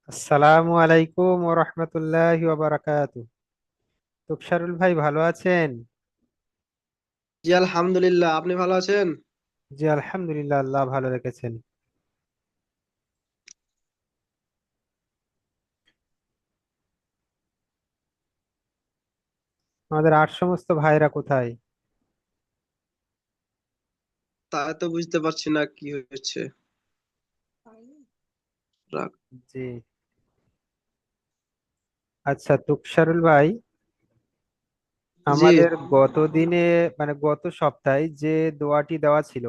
আসসালামু আলাইকুম ও রহমতুল্লাহি ওয়া বারাকাতু। তুষারুল ভাই ভালো আছেন? জি আলহামদুলিল্লাহ, আপনি ভালো আছেন? জি আলহামদুলিল্লাহ, আল্লাহ ভালো রেখেছেন। আমাদের আর সমস্ত ভাইরা কোথায়? তা তো বুঝতে পারছি না কি হয়েছে। রাখ। জি। আচ্ছা তুষারুল ভাই, জি। আমাদের গত দিনে মানে গত সপ্তাহে যে দোয়াটি দেওয়া ছিল,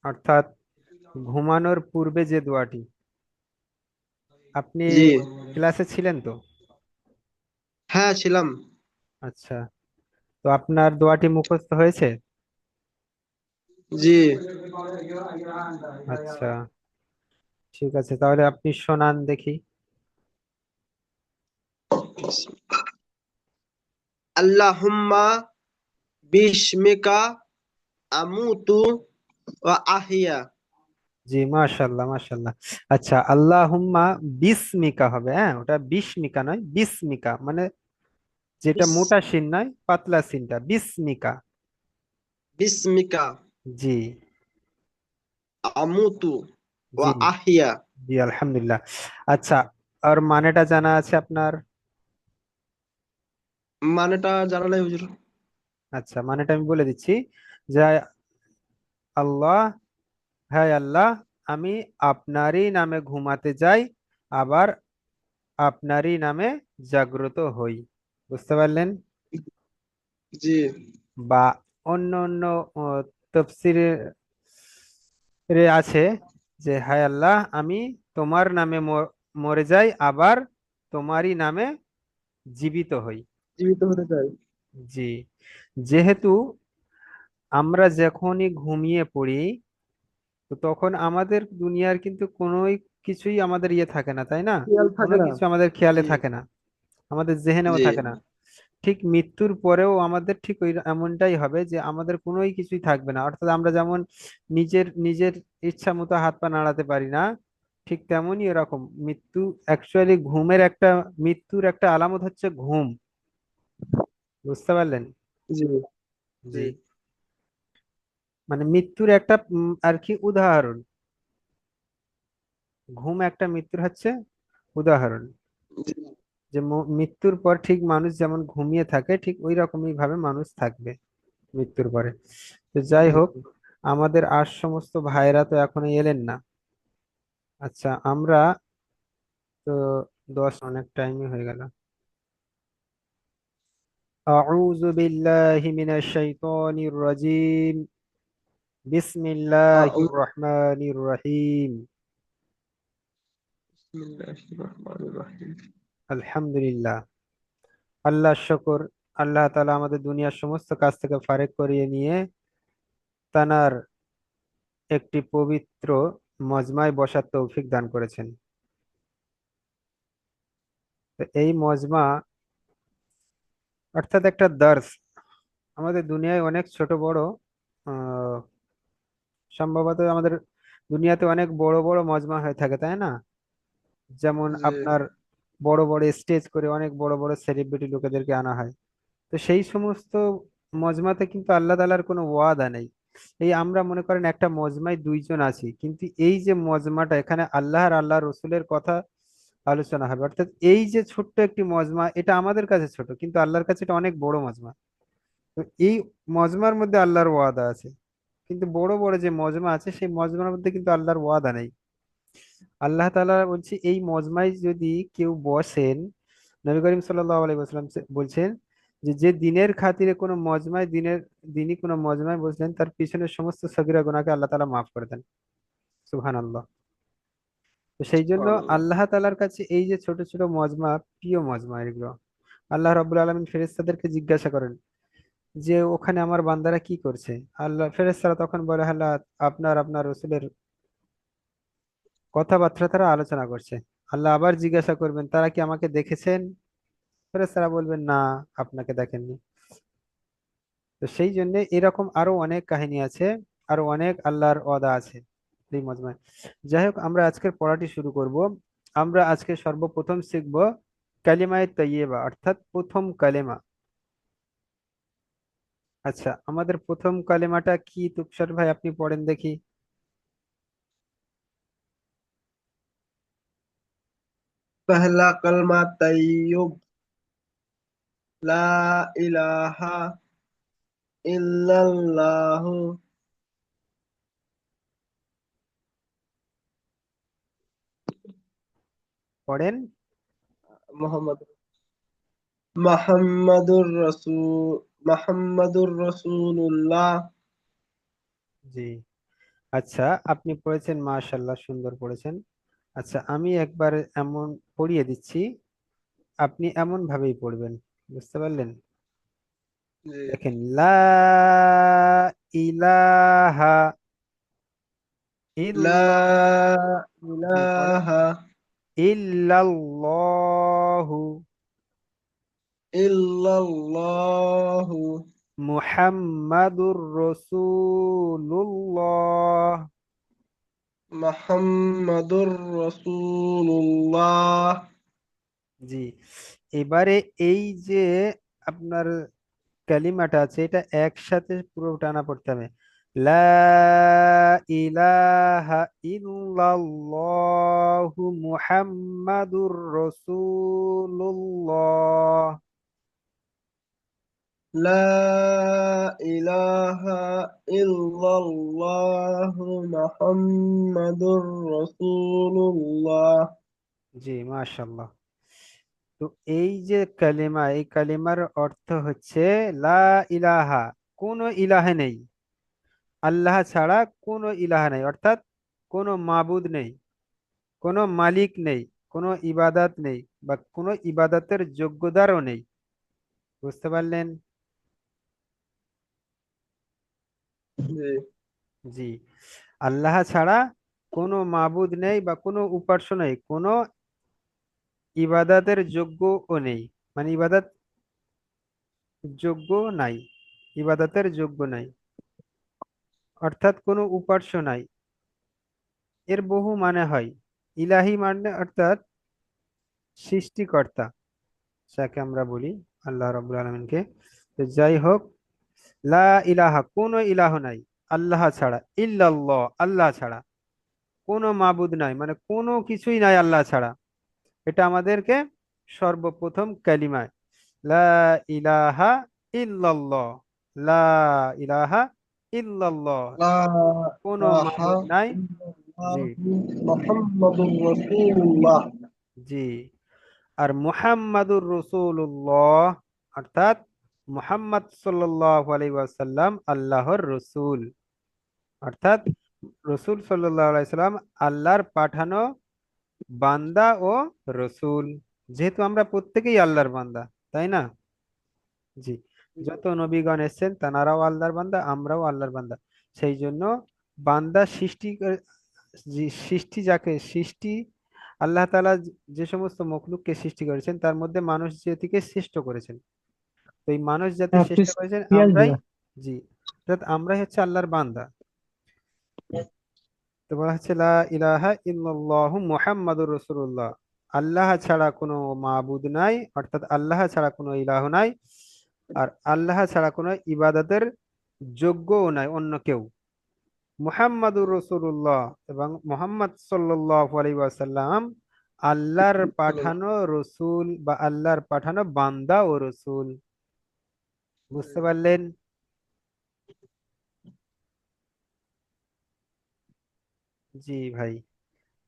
অর্থাৎ ঘুমানোর পূর্বে যে দোয়াটি, আপনি জি। ক্লাসে ছিলেন তো? হ্যাঁ, ছিলাম। আচ্ছা, তো আপনার দোয়াটি মুখস্থ হয়েছে? জি। আচ্ছা, ঠিক আছে, তাহলে আপনি শোনান দেখি। আল্লাহুম্মা বিস্মিকা আমুতু ওয়া আহিয়া। জি, মাশাল্লাহ মাশাল্লাহ। আচ্ছা, আল্লাহুম্মা বিসমিকা হবে, হ্যাঁ, ওটা বিস্মিকা নয়, বিসমিকা মানে যেটা বিস মোটা সিন নয়, পাতলা সিনটা বিসমিকা। বিস্মিকা জি। আমুতু জি। ওয়া আহিয়া। জি আলহামদুলিল্লাহ। আচ্ছা, আর মানেটা জানা আছে আপনার? মানেটা জানা নাই হুজুর। আচ্ছা, মানেটা আমি বলে দিচ্ছি যে আল্লাহ, হ্যাঁ আল্লাহ, আমি আপনারই নামে ঘুমাতে যাই, আবার আপনারই নামে জাগ্রত হই। বুঝতে পারলেন? জি। বা অন্য অন্য তফসিরে আছে যে হায় আল্লাহ, আমি তোমার নামে মরে যাই, আবার তোমারই নামে জীবিত হই। জীবিত হতে চাই। জি। যেহেতু আমরা যখনই ঘুমিয়ে পড়ি, তো তখন আমাদের দুনিয়ার কিন্তু কোনো কিছুই আমাদের ইয়ে থাকে না, তাই না? খেয়াল কোনো থাকে না। কিছু আমাদের খেয়ালে জি। থাকে না, আমাদের জেহেনেও জি। থাকে না। ঠিক মৃত্যুর পরেও আমাদের ঠিক ওই এমনটাই হবে যে আমাদের কোনোই কিছুই থাকবে না, অর্থাৎ আমরা যেমন নিজের নিজের ইচ্ছা মতো হাত পা নাড়াতে পারি না, ঠিক তেমনই এরকম মৃত্যু। অ্যাকচুয়ালি মৃত্যুর একটা আলামত হচ্ছে ঘুম। বুঝতে পারলেন? জি। জি। জি। মানে মৃত্যুর একটা আর কি উদাহরণ, ঘুম একটা মৃত্যুর হচ্ছে উদাহরণ। জি। যে মৃত্যুর পর ঠিক মানুষ যেমন ঘুমিয়ে থাকে, ঠিক ওই রকমই ভাবে মানুষ থাকবে মৃত্যুর পরে। তো যাই হোক, আমাদের আর সমস্ত ভাইরা তো এখনো এলেন না। আচ্ছা, আমরা তো অনেক টাইমই হয়ে গেল। আউযু বিল্লাহি মিনাশ শাইতানির রাজিম। বিসমিল্লাহির রহমানির রহিম। বিসমিল্লাহির রহমানির রহিম। আলহামদুলিল্লাহ, আল্লাহ শকর, আল্লাহ তাআলা আমাদের দুনিয়ার সমস্ত কাজ থেকে ফারেক করিয়ে নিয়ে তানার একটি পবিত্র মজমায় বসার তৌফিক দান করেছেন। তো এই মজমা অর্থাৎ একটা দর্স, আমাদের দুনিয়ায় অনেক ছোট বড় আহ সম্ভবত আমাদের দুনিয়াতে অনেক বড় বড় মজমা হয়ে থাকে, তাই না? যেমন জি। আপনার বড় বড় স্টেজ করে অনেক বড় বড় সেলিব্রিটি লোকেদেরকে আনা হয়। তো সেই সমস্ত মজমাতে কিন্তু আল্লাহ তাআলার কোনো ওয়াদা নেই। এই আমরা মনে করেন একটা মজমায় দুইজন আছি, কিন্তু এই যে মজমাটা, এখানে আল্লাহ আর আল্লাহ রসুলের কথা আলোচনা হবে, অর্থাৎ এই যে ছোট্ট একটি মজমা, এটা আমাদের কাছে ছোট কিন্তু আল্লাহর কাছে এটা অনেক বড় মজমা। তো এই মজমার মধ্যে আল্লাহর ওয়াদা আছে, কিন্তু বড় বড় যে মজমা আছে সেই মজমার মধ্যে কিন্তু আল্লাহর ওয়াদা নেই। আল্লাহ তাআলা বলছে এই মজমায় যদি কেউ বসেন, নবী করিম সাল্লাল্লাহু আলাইহি ওয়াসাল্লাম বলছেন যে যে দিনের খাতিরে কোনো মজমায় দিনই কোনো মজমায় বসলেন, তার পিছনের সমস্ত সগীরা গুনাহকে আল্লাহ তাআলা মাফ করে দেন। সুবহানাল্লাহ। তো সেই জন্য সুবহানাল্লাহ। আল্লাহ তাআলার কাছে এই যে ছোট ছোট মজমা, প্রিয় মজমা এগুলো। আল্লাহ রাব্বুল আলামিন ফেরেশতাদেরকে জিজ্ঞাসা করেন যে ওখানে আমার বান্দারা কি করছে। আল্লাহ, ফেরেশতারা তখন বলে আল্লাহ আপনার আপনার রসুলের কথাবার্তা তারা আলোচনা করছে। আল্লাহ আবার জিজ্ঞাসা করবেন তারা কি আমাকে দেখেছেন? ফেরেশতারা বলবেন না, আপনাকে দেখেননি। তো সেই জন্য এরকম আরো অনেক কাহিনী আছে, আরো অনেক আল্লাহর ওয়াদা আছে এই মজমায়। যাই হোক, আমরা আজকের পড়াটি শুরু করব। আমরা আজকে সর্বপ্রথম শিখব কালিমায়ে তৈয়বা, অর্থাৎ প্রথম কালেমা। আচ্ছা, আমাদের প্রথম কালেমাটা কি তুষার ভাই, আপনি পড়েন দেখি। पहला कलमा तय्युब ला इलाहा इल्लल्लाहु পড়েন। मोहम्मद मोहम्मदुर रसूल मोहम्मदुर रसूलुल्लाह। জি। আচ্ছা, আপনি পড়েছেন, মাশাআল্লাহ, সুন্দর পড়েছেন। আচ্ছা, আমি একবার এমন পড়িয়ে দিচ্ছি, আপনি এমন ভাবেই পড়বেন। বুঝতে পারলেন? जी। দেখেন, লা ইলাহা ইল্লা, ला জি পড়েন, इलाहा ইল্লাল্লাহু इल्लल्लाहु মুহাম্মাদুর রাসূলুল্লাহ। मोहम्मदुर रसूलुल्लाह। জি। এবারে এই যে আপনার কালিমাটা আছে, এটা একসাথে পুরো টানা পড়তে হবে। লা ইলাহা ইল্লাল্লাহু মুহাম্মাদুর রাসূলুল্লাহ। لا إله إلا الله محمد رسول الله। জি, মাশাআল্লাহ। তো এই যে কালিমা, এই কালিমার অর্থ হচ্ছে লা ইলাহা, কোনো ইলাহে নেই, আল্লাহ ছাড়া কোনো ইলাহা নেই, অর্থাৎ কোনো মাবুদ নেই, কোনো মালিক নেই, কোনো ইবাদত নেই, বা কোনো ইবাদতের যোগ্যতারও নেই। বুঝতে পারলেন? जी। জি। আল্লাহ ছাড়া কোনো মাবুদ নেই বা কোনো উপাস্য নেই, কোনো ইবাদতের যোগ্যও নেই, মানে ইবাদত যোগ্য নাই, ইবাদতের যোগ্য নাই, অর্থাৎ কোনো উপাস্য নাই। এর বহু মানে হয়। ইলাহি মানে অর্থাৎ সৃষ্টিকর্তা, যাকে আমরা বলি আল্লাহ রাব্বুল আলামিনকে। তো যাই হোক, লা ইলাহা, কোনো ইলাহ নাই আল্লাহ ছাড়া, ইল্লাল্লাহ, আল্লাহ ছাড়া, কোনো মাবুদ নাই, মানে কোনো কিছুই নাই আল্লাহ ছাড়া। এটা আমাদেরকে সর্বপ্রথম কালিমায়, লা ইলাহা ইল্লাল্লাহ, লা ইলাহা ইল্লাল্লাহ, لا কোনো মাবুদ إله নাই। إلا জি। الله محمد رسول الله। জি। আর মুহাম্মাদুর রাসূলুল্লাহ, অর্থাৎ মুহাম্মদ সাল্লাল্লাহু আলাইহি ওয়াসাল্লাম আল্লাহর রসুল, অর্থাৎ রসুল সাল্লাল্লাহু আলাইহি সাল্লাম আল্লাহর পাঠানো বান্দা ও রসুল। যেহেতু আমরা প্রত্যেকেই আল্লাহর বান্দা, তাই না? জি। যত নবীগণ এসেছেন তানারাও আল্লাহর বান্দা, আমরাও আল্লাহর বান্দা। সেই জন্য বান্দা সৃষ্টি সৃষ্টি যাকে সৃষ্টি, আল্লাহ তাআলা যে সমস্ত মখলুককে সৃষ্টি করেছেন তার মধ্যে মানুষ জাতিকে শ্রেষ্ঠ করেছেন। তো এই মানুষ জাতি শ্রেষ্ঠ করেছেন আমরাই। জি। অর্থাৎ আমরাই হচ্ছে আল্লাহর বান্দা। তো বলা হচ্ছে লা ইলাহা ইল্লাল্লাহু মুহাম্মাদুর রাসূলুল্লাহ, আল্লাহ ছাড়া কোনো মাবুদ নাই, অর্থাৎ আল্লাহ ছাড়া কোনো ইলাহ নাই, আর আল্লাহ ছাড়া কোনো ইবাদতের যোগ্যও নাই অন্য কেউ। মুহাম্মাদুর রাসূলুল্লাহ, এবং মুহাম্মদ সাল্লাল্লাহু আলাইহি ওয়াসাল্লাম আল্লাহর পাঠানো রসুল বা আল্লাহর পাঠানো বান্দা ও রসুল। বুঝতে পারলেন? জি ভাই।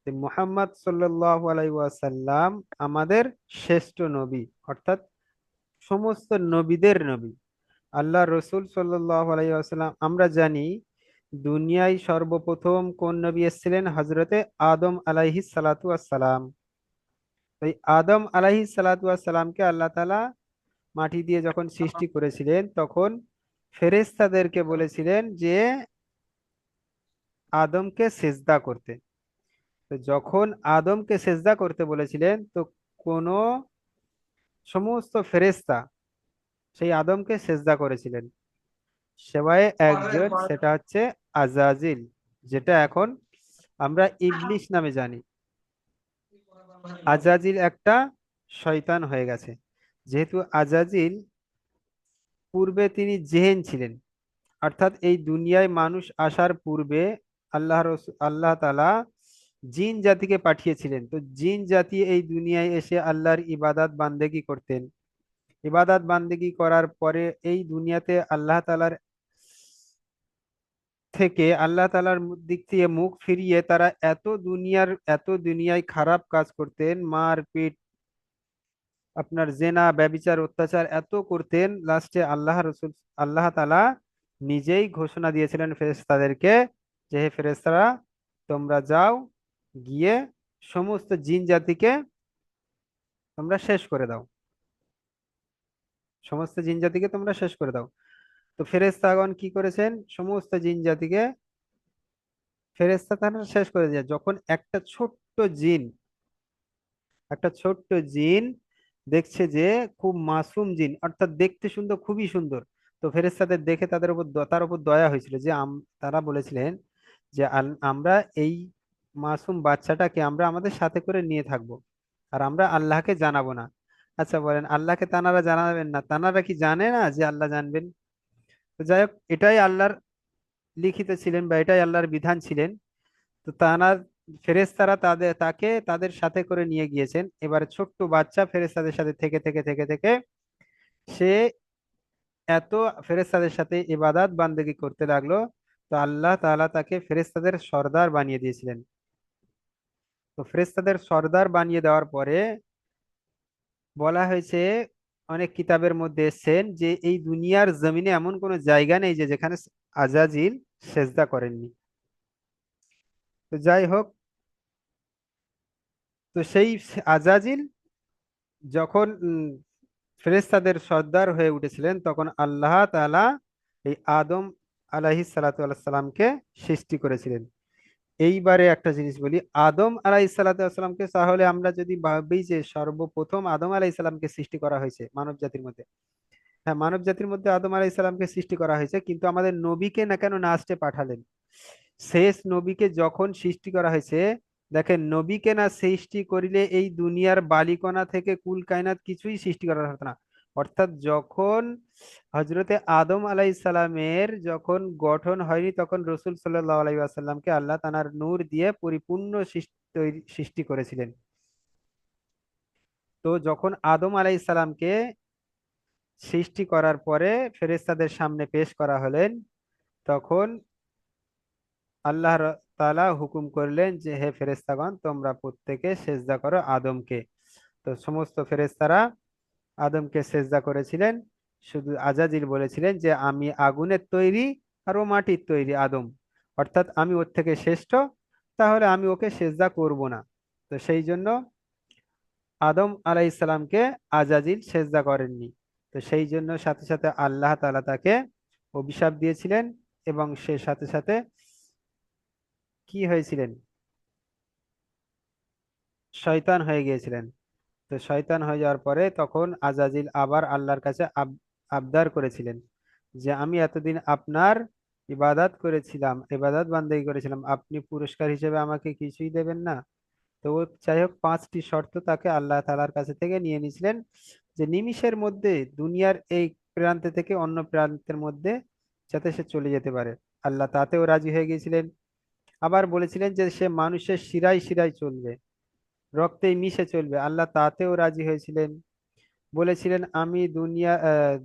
তো মুহাম্মদ সাল্লাল্লাহু আলাইহি ওয়াসাল্লাম আমাদের শ্রেষ্ঠ নবী, অর্থাৎ সমস্ত নবীদের নবী। আল্লাহ রসুল সাল্লাল্লাহু আলাইহি ওয়াসাল্লাম, আমরা জানি দুনিয়ায় সর্বপ্রথম কোন নবী এসেছিলেন? হজরতে আদম আলাইহিস সালাতু ওয়াসসালাম। এই আদম আলাইহিস সালাতু ওয়াসসালামকে আল্লাহ তাআলা মাটি দিয়ে যখন সৃষ্টি করেছিলেন, তখন ফেরেশতাদেরকে বলেছিলেন যে আদমকে সেজদা করতে। তো যখন আদমকে সেজদা করতে বলেছিলেন, তো কোন সমস্ত ফেরেশতা সেই আদমকে সেজদা করেছিলেন, সেবায় একজন, সেটা হচ্ছে আজাজিল, যেটা এখন আমরা ইবলিস নামে জানি। আজাজিল একটা শয়তান হয়ে গেছে। যেহেতু আজাজিল পূর্বে তিনি জেহেন ছিলেন, অর্থাৎ এই দুনিয়ায় মানুষ আসার পূর্বে আল্লাহ তাআলা জিন জাতিকে পাঠিয়েছিলেন। তো জিন জাতি এই দুনিয়ায় এসে আল্লাহর ইবাদত বান্দেগি করতেন। ইবাদত বান্দেগি করার পরে এই দুনিয়াতে আল্লাহ তাআলার থেকে, আল্লাহ তাআলার দিক থেকে মুখ ফিরিয়ে তারা এত দুনিয়ায় খারাপ কাজ করতেন, মারপিট, আপনার জেনা ব্যভিচার অত্যাচার এত করতেন। লাস্টে আল্লাহ তাআলা নিজেই ঘোষণা দিয়েছিলেন ফেরেশতাদেরকে যে, হে ফেরেশতারা, তোমরা যাও, গিয়ে সমস্ত জিন জাতিকে তোমরা শেষ করে দাও, সমস্ত জিন জাতিকে তোমরা শেষ করে দাও। তো ফেরেশতাগণ কি করেছেন? সমস্ত জিন জাতিকে ফেরেশতা তারা শেষ করে দিয়ে, যখন একটা ছোট্ট জিন দেখছে যে খুব মাসুম জিন, অর্থাৎ দেখতে সুন্দর, খুবই সুন্দর। তো ফেরেশতাদের দেখে তার উপর দয়া হয়েছিল, যে তারা বলেছিলেন যে আমরা এই মাসুম বাচ্চাটাকে আমরা আমাদের সাথে করে নিয়ে থাকবো, আর আমরা আল্লাহকে জানাবো না। আচ্ছা বলেন, আল্লাহকে তানারা জানাবেন না? তানারা কি জানে না যে আল্লাহ জানবেন? তো যাই হোক, এটাই আল্লাহর লিখিত ছিলেন, বা এটাই আল্লাহর বিধান ছিলেন। তো ফেরেশতারা তাদের সাথে করে নিয়ে গিয়েছেন। এবারে ছোট্ট বাচ্চা ফেরেশতাদের সাথে থেকে থেকে থেকে থেকে সে এত ফেরেশতাদের সাথে ইবাদত বান্দেগি করতে লাগলো। তো আল্লাহ তাআলা তাকে ফেরেশতাদের সর্দার বানিয়ে দিয়েছিলেন। তো ফেরেশতাদের সর্দার বানিয়ে দেওয়ার পরে বলা হয়েছে, অনেক কিতাবের মধ্যে এসেছেন যে এই দুনিয়ার জমিনে এমন কোনো জায়গা নেই যে যেখানে আজাজিল সেজদা করেননি। তো যাই হোক, তো সেই আজাজিল যখন ফেরেশতাদের সর্দার হয়ে উঠেছিলেন, তখন আল্লাহ তাআলা এই আদম আলাইহিস সালাতু ওয়াস সালামকে সৃষ্টি করেছিলেন। এইবারে একটা জিনিস বলি, আদম আলাইহিস সালাতু ওয়াস সালামকে, তাহলে আমরা যদি ভাবি যে সর্বপ্রথম আদম আলাইহিস সালামকে সৃষ্টি করা হয়েছে মানব জাতির মধ্যে, হ্যাঁ, মানব জাতির মধ্যে আদম আলাইহিস সালামকে সৃষ্টি করা হয়েছে, কিন্তু আমাদের নবীকে না কেন লাস্টে পাঠালেন? শেষ নবীকে যখন সৃষ্টি করা হয়েছে, দেখেন, নবীকে না সৃষ্টি করিলে এই দুনিয়ার বালিকণা থেকে কুল কায়নাত কিছুই সৃষ্টি করা হতো না। অর্থাৎ যখন হজরতে আদম আলাইহিস সালামের যখন গঠন হয়নি, তখন রসুল সাল্লাল্লাহু আলাইহি ওয়াসাল্লামকে আল্লাহ তাআলার নূর দিয়ে পরিপূর্ণ সৃষ্টি করেছিলেন। তো যখন আদম আলাইহিস সালামকে সৃষ্টি করার পরে ফেরেশতাদের সামনে পেশ করা হলেন, তখন আল্লাহ তাআলা হুকুম করলেন যে, হে ফেরেশতাগণ, তোমরা প্রত্যেকে সেজদা করো আদমকে। তো সমস্ত ফেরেশতারা আদমকে সেজদা করেছিলেন। শুধু আজাজিল বলেছিলেন যে আমি আগুনের তৈরি আর ও মাটির তৈরি আদম, অর্থাৎ আমি ওর থেকে শ্রেষ্ঠ, তাহলে আমি ওকে সেজদা করব না। তো সেই জন্য আদম আলাইহিস সালামকে আজাজিল সেজদা করেননি। তো সেই জন্য সাথে সাথে আল্লাহ তাআলা তাকে অভিশাপ দিয়েছিলেন, এবং সে সাথে সাথে কি হয়েছিলেন? শয়তান হয়ে গিয়েছিলেন। তো শয়তান হয়ে যাওয়ার পরে তখন আজাজিল আবার আল্লাহর কাছে আবদার করেছিলেন যে আমি এতদিন আপনার ইবাদত বান্দেগি করেছিলাম, আপনি পুরস্কার হিসেবে আমাকে কিছুই দেবেন না? তো ও যাই হোক, 5টি শর্ত তাকে আল্লাহ তাআলার কাছে থেকে নিয়ে নিয়েছিলেন, যে নিমিষের মধ্যে দুনিয়ার এই প্রান্তে থেকে অন্য প্রান্তের মধ্যে যাতে সে চলে যেতে পারে। আল্লাহ তাতেও রাজি হয়ে গিয়েছিলেন। আবার বলেছিলেন যে সে মানুষের শিরায় শিরায় চলবে, রক্তেই মিশে চলবে, আল্লাহ তাতেও রাজি হয়েছিলেন। বলেছিলেন আমি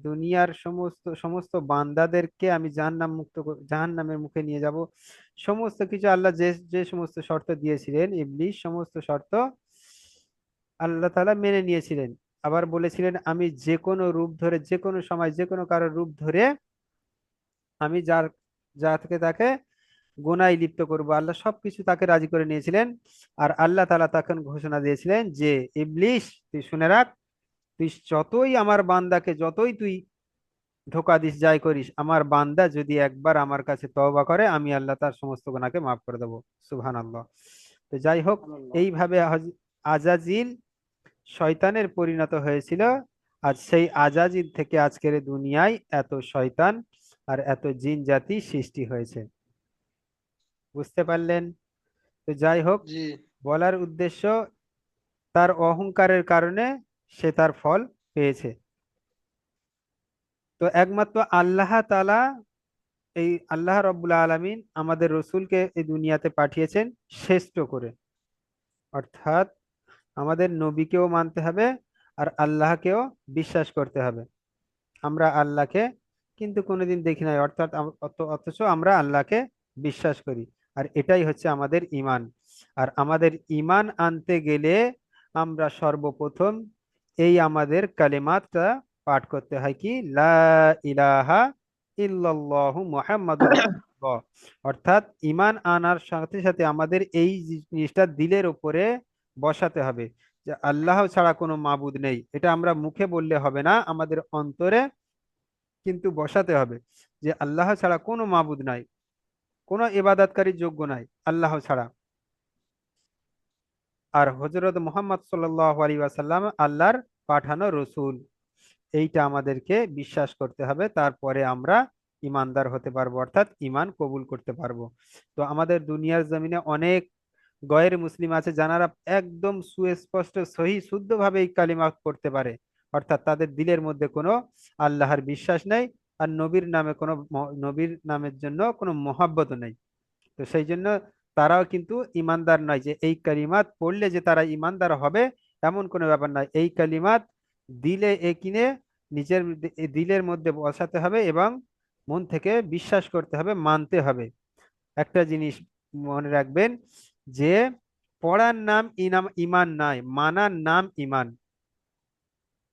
দুনিয়ার সমস্ত সমস্ত বান্দাদেরকে আমি জাহান্নামের মুখে নিয়ে যাব। সমস্ত কিছু আল্লাহ যে যে সমস্ত শর্ত দিয়েছিলেন, ইবলিস সমস্ত শর্ত আল্লাহ তাআলা মেনে নিয়েছিলেন। আবার বলেছিলেন আমি যে কোনো রূপ ধরে, যে কোনো সময়, যে কোনো কারোর রূপ ধরে আমি যা থেকে তাকে গুনায় লিপ্ত করব, আল্লাহ সবকিছু তাকে রাজি করে নিয়েছিলেন। আর আল্লাহ তাআলা তখন ঘোষণা দিয়েছিলেন যে, ইবলিস, তুই শুনে রাখ, তুই যতই তুই ধোঁকা দিস, যাই করিস, আমার বান্দা যদি একবার আমার কাছে তওবা করে, আমি আল্লাহ তার সমস্ত গুনাহকে মাফ করে দেবো। সুবহানাল্লাহ। তো যাই হোক, সুবহানাল্লাহ। এইভাবে আজাজিল শয়তানের পরিণত হয়েছিল। আর সেই আজাজিল থেকে আজকের এই দুনিয়ায় এত শয়তান আর এত জিন জাতি সৃষ্টি হয়েছে। বুঝতে পারলেন? তো যাই হোক, জি। বলার উদ্দেশ্য তার অহংকারের কারণে সে তার ফল পেয়েছে। তো একমাত্র আল্লাহ তাআলা, এই আল্লাহ রব্বুল আলামিন আমাদের রসুলকে এই দুনিয়াতে পাঠিয়েছেন শ্রেষ্ঠ করে। অর্থাৎ আমাদের নবীকেও মানতে হবে আর আল্লাহকেও বিশ্বাস করতে হবে। আমরা আল্লাহকে কিন্তু কোনোদিন দেখি নাই, অর্থাৎ অথচ আমরা আল্লাহকে বিশ্বাস করি। আর এটাই হচ্ছে আমাদের ইমান। আর আমাদের ইমান আনতে গেলে আমরা সর্বপ্রথম এই আমাদের কালেমাতটা পাঠ করতে হয়, কি লা ইলাহা ইল্লাল্লাহু মুহাম্মাদুর রাসূলুল্লাহ। অর্থাৎ ইমান আনার সাথে সাথে আমাদের এই জিনিসটা দিলের উপরে বসাতে হবে যে আল্লাহ ছাড়া কোনো মাবুদ নেই। এটা আমরা মুখে বললে হবে না, আমাদের অন্তরে কিন্তু বসাতে হবে যে আল্লাহ ছাড়া কোনো মাবুদ নাই, কোনো ইবাদতকারী যোগ্য নাই আল্লাহ ছাড়া। আর হজরত মুহাম্মদ সাল্লাল্লাহু আলাইহি ওয়াসাল্লাম আল্লাহর পাঠানো রসুল, এইটা আমাদেরকে বিশ্বাস করতে হবে। তারপরে আমরা ইমানদার হতে পারবো, অর্থাৎ ইমান কবুল করতে পারবো। তো আমাদের দুনিয়ার জমিনে অনেক গয়ের মুসলিম আছে যারা একদম সুস্পষ্ট সহি শুদ্ধভাবে এই কালিমা পড়তে পারে, অর্থাৎ তাদের দিলের মধ্যে কোনো আল্লাহর বিশ্বাস নেই আর নবীর নামে কোনো নবীর নামের জন্য কোনো মহাব্বত নেই। তো সেই জন্য তারাও কিন্তু ইমানদার নয়, যে এই কালিমাত পড়লে যে তারা ইমানদার হবে এমন কোনো ব্যাপার নয়। এই কালিমাত দিলে একিনে নিজের দিলের মধ্যে বসাতে হবে এবং মন থেকে বিশ্বাস করতে হবে, মানতে হবে। একটা জিনিস মনে রাখবেন যে পড়ার নাম ইমান নয়, মানার নাম ইমান।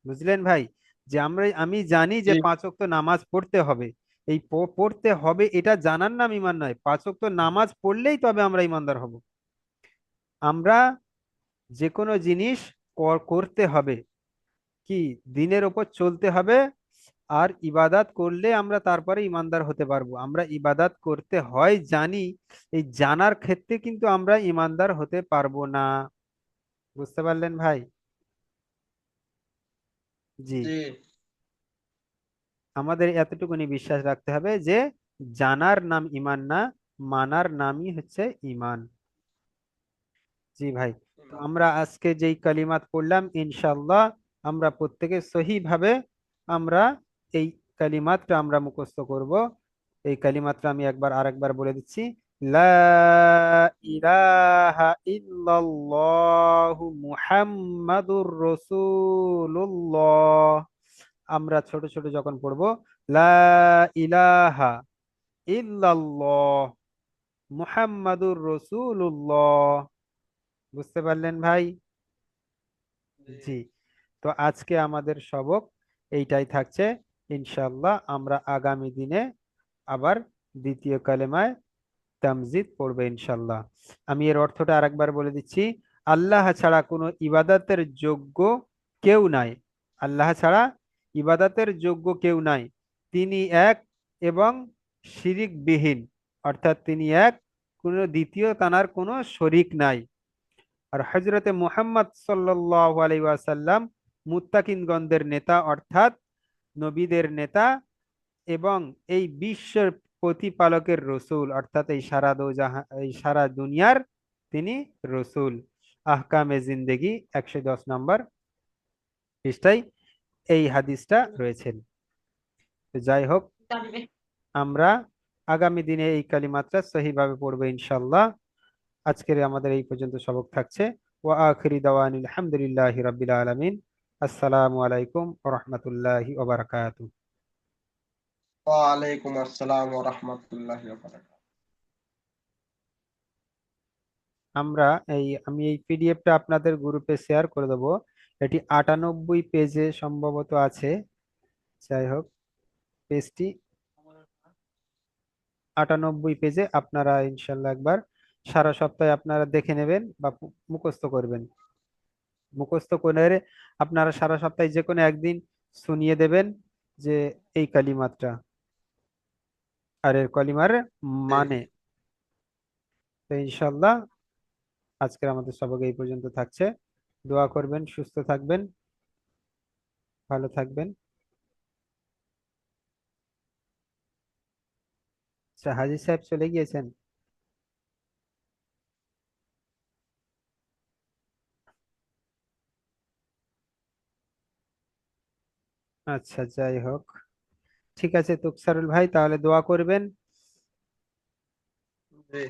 বুঝলেন ভাই? যে আমি জানি যে জি। 5 ওয়াক্ত নামাজ পড়তে হবে, এই পড়তে হবে এটা জানার নাম ইমান নয়। 5 ওয়াক্ত নামাজ পড়লেই তবে আমরা ইমানদার হব। আমরা যে কোনো জিনিস করতে হবে, কি দিনের ওপর চলতে হবে। আর ইবাদাত করলে আমরা তারপরে ইমানদার হতে পারবো। আমরা ইবাদাত করতে হয় জানি, এই জানার ক্ষেত্রে কিন্তু আমরা ইমানদার হতে পারবো না। বুঝতে পারলেন ভাই? জি। জি। আমাদের এতটুকুনি বিশ্বাস রাখতে হবে যে জানার নাম ইমান না, মানার নামই হচ্ছে ইমান। জি ভাই। তো আমরা আজকে যেই কালিমাত পড়লাম ইনশাআল্লাহ আমরা প্রত্যেকে সহি ভাবে আমরা এই কালিমাতটা আমরা মুখস্থ করব। এই কালিমাতটা আমি একবার আরেকবার বলে দিচ্ছি। লা ইলাহা ইল্লাল্লাহু মুহাম্মাদুর রাসূলুল্লাহ। আমরা ছোট ছোট যখন পড়বো লা ইলাহা ইল্লাল্লাহ মুহাম্মাদুর রাসূলুল্লাহ। বুঝতে পারলেন ভাই? জি। তো আজকে আমাদের সবক এইটাই থাকছে। ইনশাল্লাহ আমরা আগামী দিনে আবার দ্বিতীয় কালেমায় তামজিদ পড়বে ইনশাল্লাহ। আমি এর অর্থটা আরেকবার বলে দিচ্ছি। আল্লাহ ছাড়া কোনো ইবাদতের যোগ্য কেউ নাই। আল্লাহ ছাড়া ইবাদতের যোগ্য কেউ নাই। তিনি এক এবং শিরিক বিহীন, অর্থাৎ তিনি এক, কোনো দ্বিতীয় তানার কোনো শরিক নাই। আর হজরতে মুহাম্মদ সাল্লাল্লাহু আলাইহি ওয়াসাল্লাম মুত্তাকিনগণদের নেতা, অর্থাৎ নবীদের নেতা এবং এই বিশ্বের প্রতিপালকের রসুল, অর্থাৎ এই সারা দোজাহান এই সারা দুনিয়ার তিনি রসুল। আহকামে জিন্দেগি 110 নম্বর পৃষ্ঠায় এই হাদিসটা রয়েছেন। তো যাই হোক, আমরা আগামী দিনে এই কালিমাত্রা সহিভাবে পড়বো ইনশাল্লাহ। আজকের আমাদের এই পর্যন্ত সবক থাকছে। ওয়া আখিরি দাওয়ানিল হামদুলিল্লাহি রাব্বিল আলামিন। আসসালামু আলাইকুম ওয়া রাহমাতুল্লাহি ওয়া বারাকাতুহু। ওয়ালাইকুম আসসালাম ওয়া রাহমাতুল্লাহি ওয়া বারাকাতুহু। আমি এই পিডিএফটা আপনাদের গ্রুপে শেয়ার করে দেবো। এটি 98 পেজে সম্ভবত আছে। যাই হোক, পেজটি 98 পেজে। আপনারা ইনশাল্লাহ একবার সারা সপ্তাহে আপনারা দেখে নেবেন বা মুখস্থ করবেন। মুখস্থ করে আপনারা সারা সপ্তাহে যে কোনো একদিন শুনিয়ে দেবেন যে এই কালিমাতটা আর এর কলিমার জি। মানে। তো ইনশাল্লাহ আজকের আমাদের সবাই এই পর্যন্ত থাকছে। দোয়া করবেন, সুস্থ থাকবেন, ভালো থাকবেন। আচ্ছা, হাজির সাহেব চলে গিয়েছেন। আচ্ছা, যাই হোক, ঠিক আছে তোকসারুল ভাই, তাহলে দোয়া করবেন। জি।